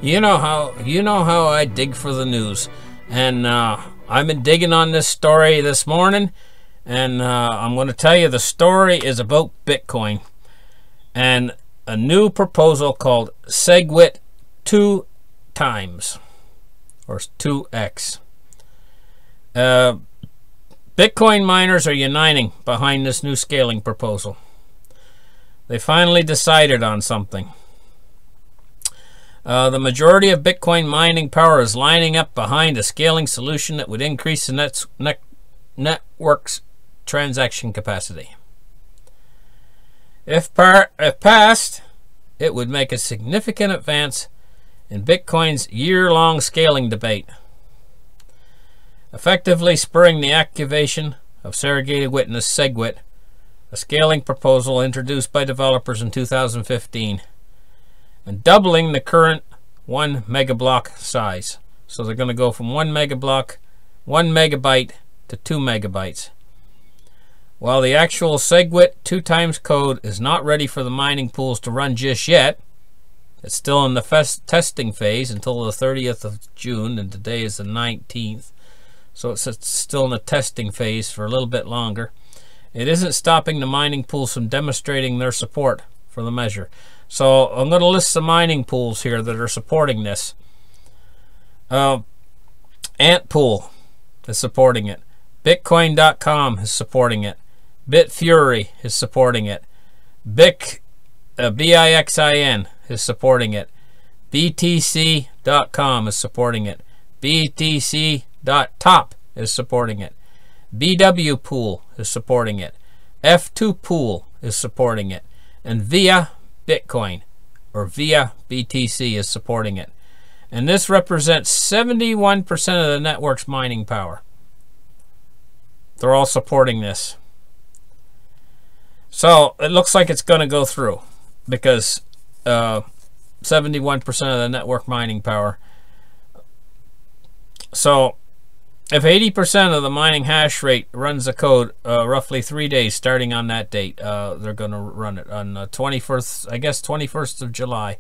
You know how I dig for the news, and I've been digging on this story this morning, and I'm going to tell you the story is about Bitcoin and a new proposal called segwit 2 times or 2x. Bitcoin miners are uniting behind this new scaling proposal. They finally decided on something. The majority of Bitcoin mining power is lining up behind a scaling solution that would increase the network's transaction capacity. If passed, it would make a significant advance in Bitcoin's year-long scaling debate, effectively spurring the activation of surrogated witness segwit, a scaling proposal introduced by developers in 2015, and doubling the current 1 megablock size. So they're going to go from 1 megabyte to 2 megabytes. While the actual segwit 2 times code is not ready for the mining pools to run just yet, it's still in the testing phase until the 30th of June, and today is the 19th. So it's still in the testing phase for a little bit longer. It isn't stopping the mining pools from demonstrating their support for the measure. So I'm going to list the mining pools here that are supporting this. Antpool is supporting it. Bitcoin.com is supporting it. Bitfury is supporting it. BIXIN is supporting it. BTC.com is supporting it. BTC.top is supporting it. BW Pool is supporting it. F2 Pool is supporting it. And Via Bitcoin or Via BTC is supporting it. And this represents 71% of the network's mining power. They're all supporting this. So it looks like it's going to go through because 71% of the network mining power. So if 80% of the mining hash rate runs the code roughly 3 days starting on that date, they're going to run it on 21st, I guess 21st of July.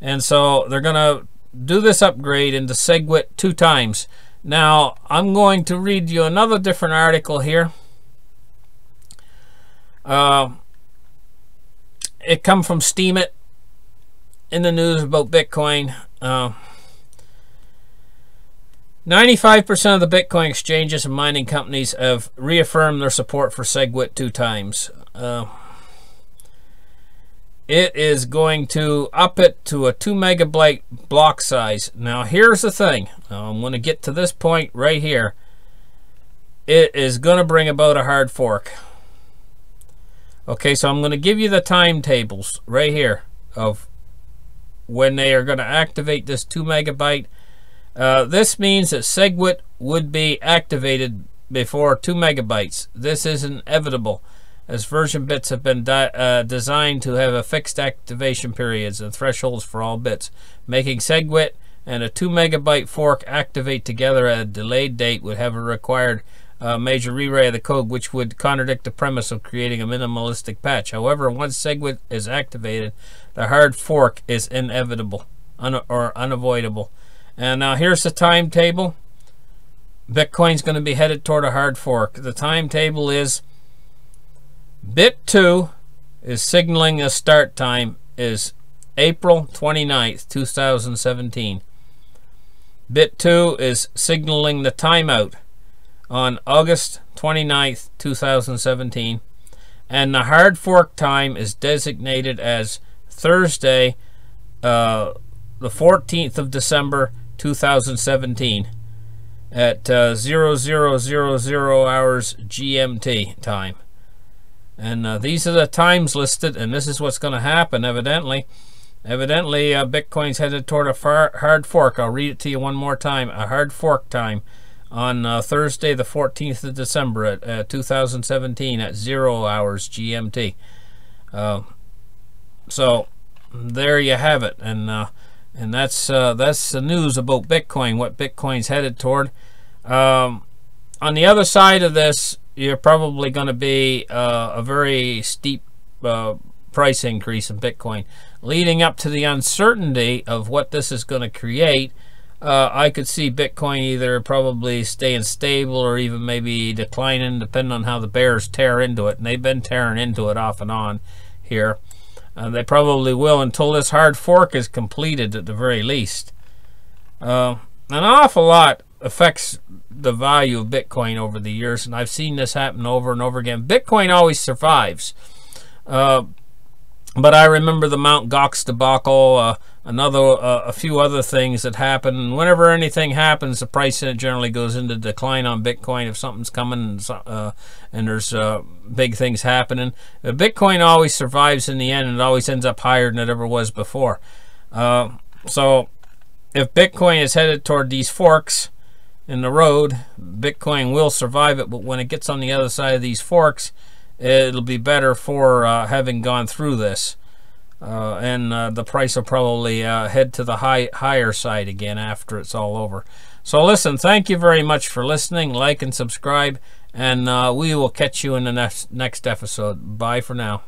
And so they're going to do this upgrade into segwit 2 times. Now I'm going to read you another different article here. It come from Steemit in the news about Bitcoin. 95% of the Bitcoin exchanges and mining companies have reaffirmed their support for segwit 2 times. It is going to up it to a 2 megabyte block size. Now here's the thing. I'm going to get to this point right here. It is going to bring about a hard fork. Okay, so I'm going to give you the timetables right here of when they are going to activate this 2 megabyte. This means that segwit would be activated before 2 megabytes. This is inevitable, as version bits have been designed to have a fixed activation periods and thresholds for all bits. Making segwit and a 2 megabyte fork activate together at a delayed date would have a required major rewrite of the code, which would contradict the premise of creating a minimalistic patch. However, once segwit is activated, the hard fork is inevitable or unavoidable. And now here's the timetable. Bitcoin's going to be headed toward a hard fork. The timetable is bit 2 is signaling a start time is April 29th, 2017. Bit 2 is signaling the timeout on August 29th, 2017. And the hard fork time is designated as Thursday, the 14th of December, 2017 at 0000 hours GMT time. And these are the times listed, and this is what's going to happen. Evidently Bitcoin's headed toward a hard fork. I'll read it to you one more time. A hard fork time on Thursday the 14th of December at 2017 at 0 hours GMT. So there you have it. And that's the news about Bitcoin, what Bitcoin's headed toward. On the other side of this, you're probably going to be a very steep price increase in Bitcoin. leading up to the uncertainty of what this is going to create, I could see Bitcoin either probably staying stable or even maybe declining, depending on how the bears tear into it. And they've been tearing into it off and on here. They probably will until this hard fork is completed at the very least. An awful lot affects the value of Bitcoin over the years, and I've seen this happen over and over again. Bitcoin always survives. But I remember the Mt. Gox debacle, a few other things that happen. Whenever anything happens, the price in it generally goes into decline on Bitcoin if something's coming and there's big things happening. Bitcoin always survives in the end, and it always ends up higher than it ever was before. So if Bitcoin is headed toward these forks in the road, Bitcoin will survive it, but when it gets on the other side of these forks, it'll be better for having gone through this, and the price will probably head to the higher side again after it's all over. So listen, thank you very much for listening. Like and subscribe, and we will catch you in the next episode. Bye for now.